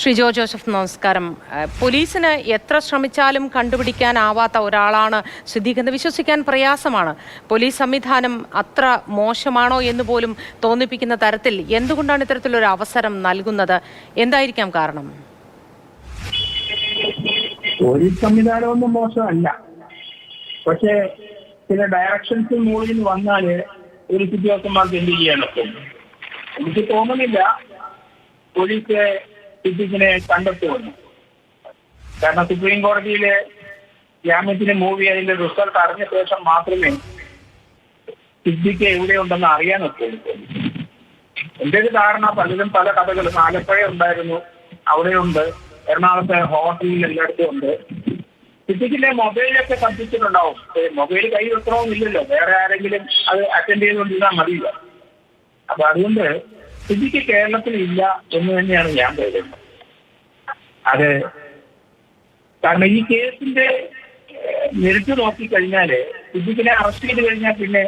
Shijo Joseph, നമസ്കാരം. പോലീസിന് എത്ര ശ്രമിച്ചാലും കണ്ടുപിടിക്കാനാവാത്ത ഒരാളാണ് സിദ്ദീഖ് എന്ന് വിശ്വസിക്കാൻ പ്രയാസമാണ്. പോലീസ് സംവിധാനം അത്ര മോശമാണോ എന്ന് പോലും തോന്നിപ്പിക്കുന്ന തരത്തിൽ എന്തുകൊണ്ടാണ് ഇത്തരത്തിലൊരു അവസരം നൽകുന്നത്? എന്തായിരിക്കാം കാരണം? പോലീസ് സംവിധാനമൊന്നും മോശമല്ല, പക്ഷേ ചില ഡയറക്ഷൻസ് മുകളിൽ നിന്ന് വന്നാല് പോലീസ് ഉദ്യോഗസ്ഥന്മാർക്ക് എന്ത് ചെയ്യാനൊക്കും? എനിക്ക് തോന്നുന്നില്ല പോലീസ് സിദ്ദീഖിനെ കണ്ടെത്തുമെന്ന്. കാരണം സുപ്രീം കോടതിയിലെ ജാമ്യത്തിന് മൂവ് ചെയ്തതിന്റെ റിസൾട്ട് അറിഞ്ഞ ശേഷം മാത്രമേ സിദ്ദീഖ് എവിടെയുണ്ടെന്ന് അറിയാനൊക്കെ. എന്റെ ഒരു ധാരണ, പലരും പല കഥകളും, ആലപ്പുഴ ഉണ്ടായിരുന്നു, അവിടെയുണ്ട്, എറണാകുളത്തെ ഹോട്ടലിൽ എല്ലായിടത്തും ഉണ്ട്. സിദ്ദീഖിന്റെ മൊബൈലൊക്കെ കത്തിച്ചിട്ടുണ്ടാവും. മൊബൈൽ കൈ വെക്കണമെന്നില്ലല്ലോ, വേറെ ആരെങ്കിലും അത് അറ്റൻഡ് ചെയ്തുകൊണ്ടിരുന്നാൽ മതിയില്ല. അപ്പൊ അതുകൊണ്ട് സിദ്ദീഖ് കേരളത്തിൽ ഇല്ല എന്ന് തന്നെയാണ് ഞാൻ കരുതുന്നത്. അത് കാരണം ഈ കേസിന്റെ മെറിറ്റ് നോക്കിക്കഴിഞ്ഞാല് സിദ്ദീഖിനെ അറസ്റ്റ് ചെയ്ത് കഴിഞ്ഞാൽ പിന്നെ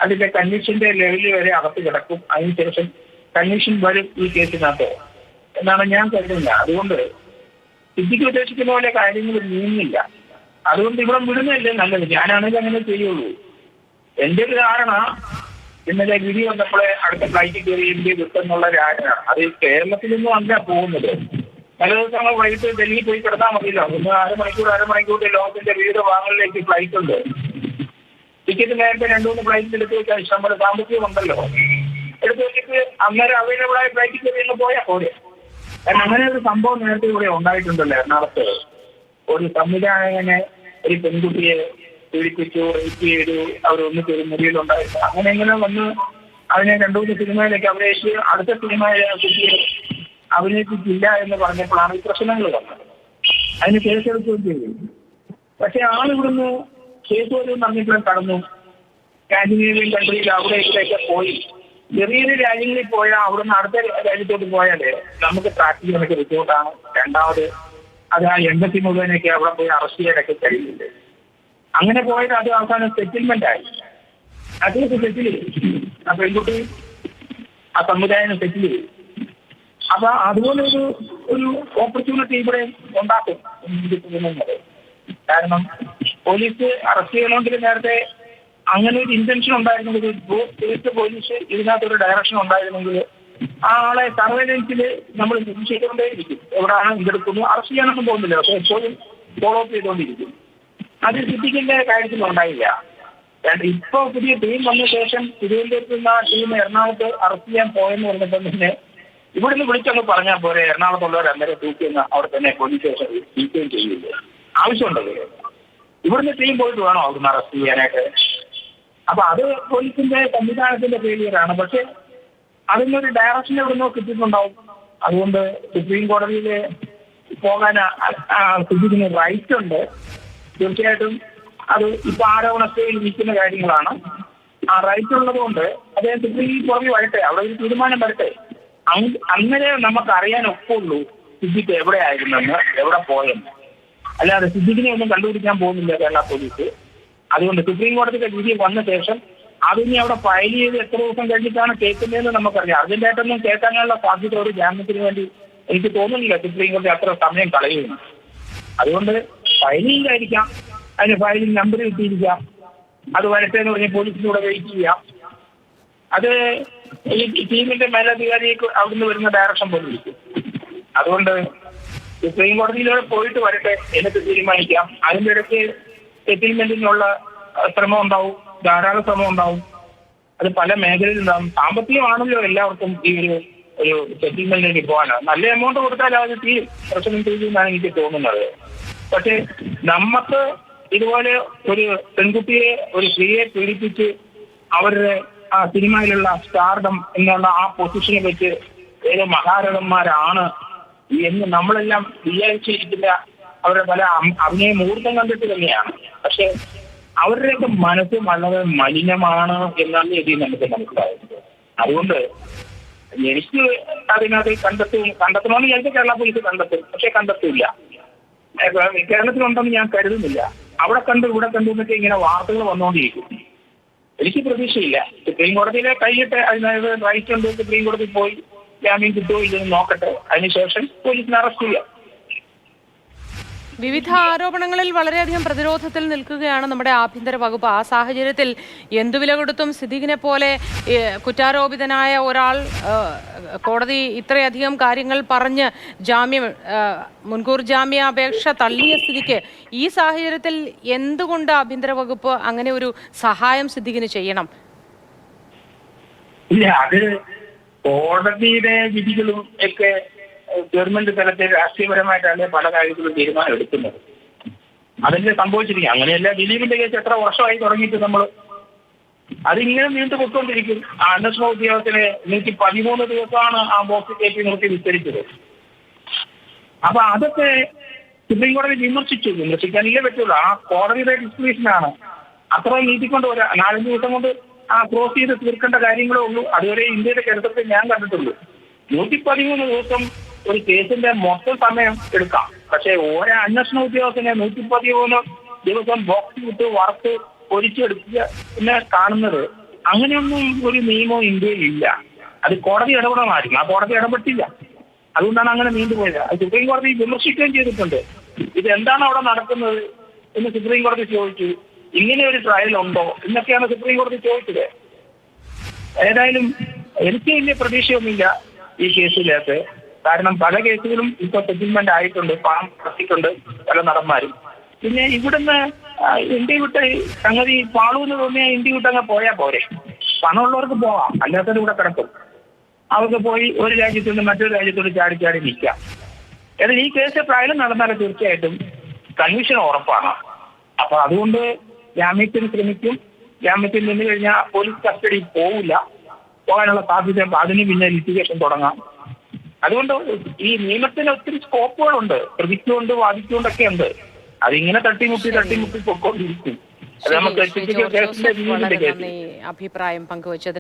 അതിന്റെ കമ്മീഷന്റെ ലെവലിൽ വരെ അകത്ത് കിടക്കും. അതിനുശേഷം കമ്മീഷൻ വരും ഈ കേസിനകത്ത് എന്നാണ് ഞാൻ കരുതുന്നത്. അതുകൊണ്ട് സിദ്ദീഖ് ഉദ്ദേശിക്കുന്ന പോലെ കാര്യങ്ങൾ നീങ്ങില്ല. അതുകൊണ്ട് ഇവിടെ വിടുന്നതല്ലേ നല്ലത്. ഞാനാണെങ്കിൽ അങ്ങനെ ചെയ്യുള്ളൂ. എന്റെ ഒരു ധാരണ, ഇന്നലെ വിധി വന്നപ്പോഴേ അടുത്ത ഫ്ലൈറ്റിൽ കയറി ഇന്ത്യ വിട്ടെന്നുള്ള രാജ്യമാണ്. അത് കേരളത്തിലൊന്നും അല്ല പോകുന്നത്. പല ദിവസങ്ങൾ വൈകിട്ട് ഡൽഹിയിൽ പോയി കിടന്നാൽ മതിയല്ലോ. ഒന്ന് അരമണിക്കൂർ ലോകത്തിന്റെ വിവിധ ഭാഗങ്ങളിലേക്ക് ഫ്ലൈറ്റ് ഉണ്ട്. ടിക്കറ്റ് നേരത്തെ 2-3 ഫ്ലൈറ്റിൽ എടുത്ത് വെച്ചാൽ ഇഷ്ടംപോലെ സാമ്പത്തികം ഉണ്ടല്ലോ. എടുത്ത് വെച്ചിട്ട് അന്നേരം അവൈലബിൾ ആയ ഫ്ലൈറ്റിൽ കയറി എന്ന് പോയാൽ പോലെ. കാരണം അങ്ങനെ ഒരു സംഭവം നേരത്തെ ഇവിടെ ഉണ്ടായിട്ടുണ്ടല്ലോ. എറണാകുളത്ത് ഒരു സംവിധായകനെ ഒരു പെൺകുട്ടിയെ പീഡിപ്പിച്ചു, റേപ്പ് ചെയ്തു, അവരൊന്നിച്ചൊരു മുറിയിലുണ്ടായിരുന്നു. അങ്ങനെ ഇങ്ങനെ വന്ന് അതിനെ 2-3 സിനിമയിലേക്ക് അഭിനയിച്ച് അടുത്ത സിനിമയിലെ കുട്ടിയെ അഭിനയിച്ചിട്ടില്ല എന്ന് പറഞ്ഞപ്പോഴാണ് ഈ പ്രശ്നങ്ങൾ വന്നത്. അതിന് കേസെടുക്കുകയും ചെയ്തു. പക്ഷെ ആളിവിടുന്ന് കേസ് വരും പറഞ്ഞിട്ടും കടന്നു. സ്കാൻഡിനേവിയൻ കൺട്രിയിൽ അവിടെ ഇവിടെയൊക്കെ പോയി. ചെറിയൊരു രാജ്യങ്ങളിൽ പോയാൽ അവിടുന്ന് അടുത്ത രാജ്യത്തോട്ട് പോയാൽ നമുക്ക് ട്രാക്ക് ചെയ്യാനൊക്കെ ബുദ്ധിമുട്ടാണ്. രണ്ടാമത് അത് ആ എംബസി മുഴുവനൊക്കെ അവിടെ പോയി അറസ്റ്റ് ചെയ്യാനൊക്കെ കഴിയില്ല. അങ്ങനെ പോയത് അത് അവസാനം സെറ്റിൽമെന്റ് ആയി. അദ്ദേഹത്തെ സെറ്റിൽ ചെയ്തു. ആ പെൺകുട്ടി ആ സമുദായം സെറ്റിൽ ചെയ്തു. അപ്പൊ അതുപോലെ ഒരു ഓപ്പർച്യൂണിറ്റി ഇവിടെ ഉണ്ടാക്കും എനിക്ക് തോന്നുന്നത്. കാരണം പോലീസ് അറസ്റ്റ് ചെയ്യണമെങ്കിൽ നേരത്തെ അങ്ങനെ ഒരു ഇന്റൻഷൻ ഉണ്ടായിരുന്നെങ്കിൽ, സ്റ്റേറ്റ് പോലീസ് ഇതിനകത്തൊരു ഡയറക്ഷൻ ഉണ്ടായിരുന്നെങ്കിൽ ആ ആളെ സർവൈലൻസിൽ നമ്മൾ ചെയ്തുകൊണ്ടേയിരിക്കും. എവിടെയാണ് ഇതെടുക്കുന്നു, അറസ്റ്റ് ചെയ്യാനൊന്നും പോകുന്നില്ല, പക്ഷെ എപ്പോഴും ഫോളോ അപ്പ് ചെയ്തുകൊണ്ടിരിക്കും. അത് സിദ്ദീഖിന്റെ കാര്യത്തിൽ ഉണ്ടായില്ല. ഇപ്പൊ പുതിയ ടീം വന്ന ശേഷം തിരുവനന്തപുരത്ത് നിന്ന് ആ ടീം എറണാകുളത്ത് അറസ്റ്റ് ചെയ്യാൻ പോയെന്ന് പറഞ്ഞപ്പോൾ പിന്നെ ഇവിടുന്ന് വിളിച്ചൊന്ന് പറഞ്ഞാൽ പോലെ എറണാകുളത്തുള്ളവർ അന്നേരം തൂക്കിയെന്ന് അവിടെ തന്നെ പോലീസ് സ്റ്റേഷൻ ടീക്കുകയും ചെയ്യില്ല. ആവശ്യമുണ്ടല്ലോ. ഇവിടുന്ന് ടീം പോയിട്ട് വേണോ അവിടുന്ന് അറസ്റ്റ് ചെയ്യാനായിട്ട്? അപ്പൊ അത് പോലീസിന്റെ സംവിധാനത്തിന്റെ ഫെയിലിയറാണ്. പക്ഷെ അതിനൊരു ഡയറക്ഷൻ എവിടുന്നോ കിട്ടിയിട്ടുണ്ടാവും. അതുകൊണ്ട് സുപ്രീം കോടതിയിൽ പോകാൻ സിദ്ദീഖിന് റൈറ്റ് ഉണ്ട്. തീർച്ചയായിട്ടും അത് ഇപ്പൊ ആരോപണ സ്റ്റേയിൽ നിൽക്കുന്ന കാര്യങ്ങളാണ്. ആ റൈറ്റ് ഉള്ളത് കൊണ്ട് അദ്ദേഹം സുപ്രീം കോടതി വരട്ടെ, അവിടെ ഒരു തീരുമാനം വരട്ടെ. അങ്ങനെ നമുക്ക് അറിയാൻ ഒപ്പുള്ളൂ സിദ്ദീഖ് എവിടെയായിരുന്നെന്ന്, എവിടെ പോയെന്ന്. അല്ലാതെ സിദ്ദീഖിനെ ഒന്നും കണ്ടുപിടിക്കാൻ പോകുന്നില്ല കേരള പോലീസ്. അതുകൊണ്ട് സുപ്രീം കോടതിയുടെ വിധി വന്ന ശേഷം അതിനി അവിടെ ഫയൽ ചെയ്ത് എത്ര ദിവസം കഴിഞ്ഞിട്ടാണ് കേൾക്കുന്നതെന്ന് നമുക്കറിയാം. അർജന്റായിട്ടൊന്നും കേൾക്കാനുള്ള സാധ്യത ഒരു ജാമ്യത്തിന് വേണ്ടി എനിക്ക് തോന്നുന്നില്ല സുപ്രീം കോടതി അത്ര സമയം കളയുന്നു. അതുകൊണ്ട് ഫയലിംഗായിരിക്കാം, അതിന് ഫയലിംഗ് നമ്പർ കിട്ടിയിരിക്കാം. അത് വരട്ടെ എന്ന് പറഞ്ഞ് പോലീസിലൂടെ വെയിറ്റ് ചെയ്യാം. അത് ഈ ടീമിന്റെ മേലധികാരിക്ക് അവിടുന്ന് വരുന്ന ഡയറക്ഷൻ പോലെ ഇരിക്കും. അതുകൊണ്ട് സുപ്രീം കോടതിയിലൂടെ പോയിട്ട് വരട്ടെ, എന്നിട്ട് തീരുമാനിക്കാം. അതിൻ്റെ ഇടയ്ക്ക് സെറ്റിൽമെന്റിനുള്ള ശ്രമം ഉണ്ടാവും, ധാരാളം ശ്രമം ഉണ്ടാവും. അത് പല മേഖലയിലുണ്ടാവും. സാമ്പത്തികമാണല്ലോ എല്ലാവർക്കും ഈ ഒരു സെറ്റിൽമെന്റിലേക്ക് പോകാനാണ്. നല്ല എമൗണ്ട് കൊടുത്താൽ അത് തീരും, പ്രശ്നം തീരുമെന്നാണ് എനിക്ക് തോന്നുന്നത്. പക്ഷെ നമുക്ക് ഇതുപോലെ ഒരു പെൺകുട്ടിയെ, ഒരു സ്ത്രീയെ പീഡിപ്പിച്ച് അവരുടെ ആ സിനിമയിലുള്ള സ്റ്റാർഡം എന്നുള്ള ആ പൊസിഷനെ വെച്ച് ഏത് മഹാരഥന്മാരാണ് എന്ന് നമ്മളെല്ലാം വിചാരിച്ചിരിക്കില്ല. അവരുടെ പല അഭിനയ മുഹൂർത്തം കണ്ടിട്ട് തന്നെയാണ്. പക്ഷെ അവരുടെയൊക്കെ മനസ്സ് വളരെ മലിനമാണ് എന്നാണ് ഇതിൽ നമുക്ക് മനസ്സിലായത്. അതുകൊണ്ട് എനിക്ക് അതിനകത്ത് കണ്ടെത്തണമെന്ന് വിചാരിച്ച കേരള പോലീസ് കണ്ടെത്തും. പക്ഷെ കണ്ടെത്തില്ല. കേരളത്തിലുണ്ടെന്ന് ഞാൻ കരുതുന്നില്ല. അവിടെ കണ്ടു ഇവിടെ കണ്ടു എന്നൊക്കെ ഇങ്ങനെ വാർത്തകൾ വന്നുകൊണ്ടിരിക്കും. എനിക്ക് പ്രതീക്ഷയില്ല. സുപ്രീം കോടതിയിലെ കൈയിട്ട് അതിനകത്ത് റൈറ്റ് ഉണ്ട്. സുപ്രീം കോടതി പോയി ജാമ്യം കിട്ടുമോ ഇല്ലെന്ന് നോക്കട്ടെ. അതിനുശേഷം പോലീസിനെ അറസ്റ്റ് ചെയ്യാം. വിവിധ ആരോപണങ്ങളിൽ വളരെയധികം പ്രതിരോധത്തിൽ നിൽക്കുകയാണ് നമ്മുടെ ആഭ്യന്തര വകുപ്പ്. ആ സാഹചര്യത്തിൽ എന്തുവില കൊടുത്തും സിദ്ദീഖിനെ പോലെ കുറ്റാരോപിതനായ ഒരാൾ കോടതി ഇത്രയധികം കാര്യങ്ങൾ പറഞ്ഞ് മുൻകൂർ ജാമ്യാപേക്ഷ തള്ളിയ സ്ഥിതിക്ക് ഈ സാഹചര്യത്തിൽ എന്തുകൊണ്ട് ആഭ്യന്തര വകുപ്പ് അങ്ങനെ ഒരു സഹായം സിദ്ദീഖിന് ചെയ്യണം? ഇല്ല, അത് കോടതിയുടെ വിധികളും ഒക്കെ ഗവൺമെന്റ് തലത്തിൽ രാഷ്ട്രീയപരമായിട്ടാണ് പല കാര്യത്തിലും തീരുമാനം എടുക്കുന്നത്. അതല്ലേ സംഭവിച്ചിരിക്കും. അങ്ങനെയല്ല ദിലീപിന്റെ കേസ് എത്ര വർഷമായി തുടങ്ങിയിട്ട് നമ്മൾ അതിങ്ങനെ നീണ്ടു പൊയ്ക്കൊണ്ടിരിക്കും. ആ അന്വേഷണ ഉദ്യോഗസ്ഥനെ 113 ദിവസമാണ് ആ ബോക്സ് കയറ്റി നിർത്തി വിസ്തരിച്ചത്. അപ്പൊ അതൊക്കെ സുപ്രീം കോടതി വിമർശിക്കാനല്ലേ പറ്റുള്ളൂ. ആ കോടതിയുടെ ഡിസ്ക്രിപ്ഷനാണ്. അത്രയും നീട്ടിക്കൊണ്ട് 4-5 ദിവസം കൊണ്ട് ആ ക്രോസ് ചെയ്ത് തീർക്കേണ്ട കാര്യങ്ങളേ ഉള്ളൂ. അതുവരെ ഇന്ത്യയുടെ ചരിത്രത്തിൽ ഞാൻ കണ്ടിട്ടുള്ളൂ. 113 ദിവസം ഒരു കേസിന്റെ മൊത്തം സമയം എടുക്കാം. പക്ഷെ ഓരോ അന്വേഷണ ഉദ്യോഗസ്ഥനെ 113 ദിവസം ബോക്സ് വിട്ട് വറുത്ത് പൊരിച്ചെടുക്കുക പിന്നെ കാണുന്നത് അങ്ങനെയൊന്നും ഒരു നിയമവും ഇന്ത്യയിൽ ഇല്ല. അത് കോടതി ഇടപെടണമായിരിക്കും. ആ കോടതി ഇടപെട്ടില്ല. അതുകൊണ്ടാണ് അങ്ങനെ നീണ്ടുപോയത്. അത് സുപ്രീം കോടതി വിമർശിക്കുകയും ചെയ്തിട്ടുണ്ട്. ഇതെന്താണ് അവിടെ നടക്കുന്നത് എന്ന് സുപ്രീം കോടതി ചോദിച്ചു. ഇങ്ങനെ ഒരു ട്രയൽ ഉണ്ടോ എന്നൊക്കെയാണ് സുപ്രീം കോടതി ചോദിച്ചത്. ഏതായാലും എനിക്ക് വലിയ പ്രതീക്ഷയൊന്നുമില്ല ഈ കേസിലേക്ക്. കാരണം പല കേസുകളും ഇപ്പൊ സെറ്റിൽമെന്റ് ആയിട്ടുണ്ട്, പണം നടത്തിയിട്ടുണ്ട് പല നടന്മാരും. പിന്നെ ഇവിടുന്ന് ഇന്ത്യ വിട്ട് സംഗതി പാളൂന്ന് തോന്നിയാൽ ഇന്ത്യ വിട്ട് അങ്ങ് പോയാൽ പോരെ. പണമുള്ളവർക്ക് പോവാം, അല്ലാത്തവർ ഇവിടെ കിടക്കും. അവർക്ക് പോയി ഒരു രാജ്യത്തുനിന്ന് മറ്റൊരു രാജ്യത്തോട് ചാടി നിൽക്കാം. എന്നാൽ ഈ കേസ് ട്രയൽ നടന്നാൽ തീർച്ചയായിട്ടും കൺവിഷൻ ഉറപ്പാണ്. അപ്പൊ അതുകൊണ്ട് ജാമ്യത്തിന് ശ്രമിക്കും. ജാമ്യത്തിൽ നിന്ന് കഴിഞ്ഞാൽ പോലീസ് കസ്റ്റഡി പോകാനുള്ള സാധ്യത, അതിന് പിന്നെ ലിറ്റിഗേഷൻ തുടങ്ങാം. അതുകൊണ്ട് ഈ നിയമത്തിന് ഒത്തിരി സ്കോപ്പുകളുണ്ട്. പ്രതിക്കുണ്ട്, വാദിക്കുകൊണ്ടൊക്കെ ഉണ്ട്. അതിങ്ങനെ തട്ടിമുട്ടി പൊക്കോണ്ടിരിക്കും. അത് നമുക്ക് അഭിപ്രായം പങ്കുവച്ചത്